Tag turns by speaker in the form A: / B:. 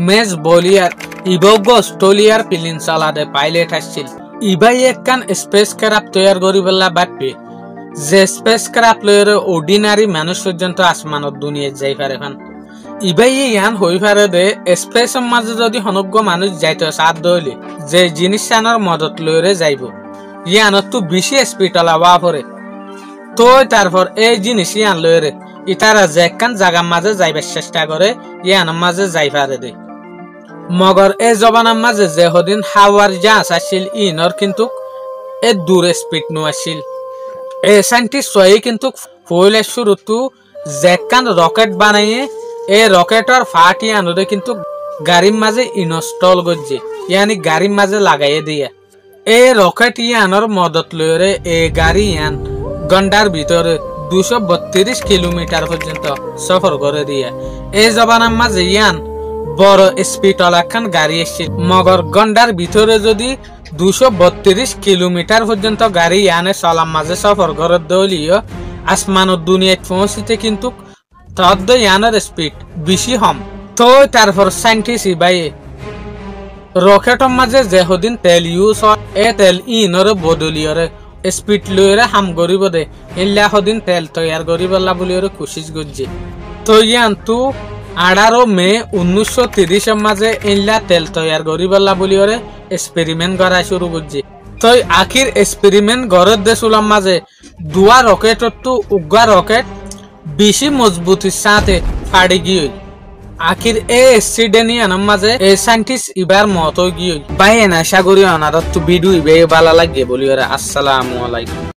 A: মেজ বলিয়ার ইবগো অস্ট্রেলিয়ার পিলিনসালাদে পাইলট আসছিল। ইবাই একখান স্পেস ক্রাফট তৈয়ার করি বললা বাপে যে স্পেস ক্রাফট লয়ের অর্ডিনারি মানুষ পর্যন্ত আসমানত দুনিয়ায় যাই পারে ফান। ইবাই ইয়ান হই পারে দে স্পেসের মাঝে যদি হনজ্ঞ মানুষ যাইতো সাধ্য হইলে যে জিনিস আনার মদত লইরে যাইব ইয়ানত তো বেশি স্পিড আলাওয়া পরে তো তারপর এই জিনিস ইয়ান লইরে ইতারা যে একখান জায়গার মাঝে যাইবার চেষ্টা করে ইয়ানের মাঝে যাই পারে দে। মগর এই জবানের মাঝে যে হদিন হাওয়ার জাহাজ আসছিল ইনর কিন্তু এ দূর স্পিড নো আসছিল। এই সাইন্টিস্ট হয়ে কিন্তু পয়লা শুরুতু যে একখান রকেট বানাইয়ে এই রকেটের ফাটি আনরে কিন্তু গাড়ির মাঝে ইনস্টল করছে ইয়ানি গাড়ির মাঝে লাগাইয়ে দিয়ে এই রকেট ইয়ানোর মদত লইরে এই গাড়ি ইয়ান ঘন্টার ভিতরে 232 কিলোমিটার পর্যন্ত সফর করে দিয়ে। এই জবানের মাঝে ইয়ান বড় স্পিড একখান গাড়ি এসছিল মগর ঘন্টার ভিতরে যদি 232 কিলোমিটার পর্যন্ত গাড়ি ইয়ানে চলার মাঝে সফর করে দলীয় আসমানের দুনিয়ায় পৌঁছিতে কিন্তু তদ্দ ইয়ানের স্পিড বেশি হম। তো তারপর সাইন্টিস্ট ভাই রকেটের মাঝে যে হদিন তেল ইউজ হয় এ তেল ইনরে বদলিয়রে স্পিড লইরে হাম করিব দে ইল্লা হদিন তেল তৈয়ার করিবলা বলিয়রে কোশিশ করছে। তো ইয়ান তু 18 মে 1930 মাঝে ইল্লা তেল তৈয়ার করিবলা বলিয়রে এক্সপেরিমেন্ট করা শুরু করছে। তো আখির এক্সপেরিমেন্ট গড়ের দেশুলার মাঝে দুয়া রকেটর তু উগা রকেট বেশি মজবুতির সাথে ফাড়ি গিয়ে আখির এই অ্যাক্সিডেন্ট মাঝে এই সাইন্টিস্ট ইবার মত গিয়ে বাইনা সাগরীয় অনারত ভিডিও ভালো লাগে বলি আসসালামু আলাইকুম।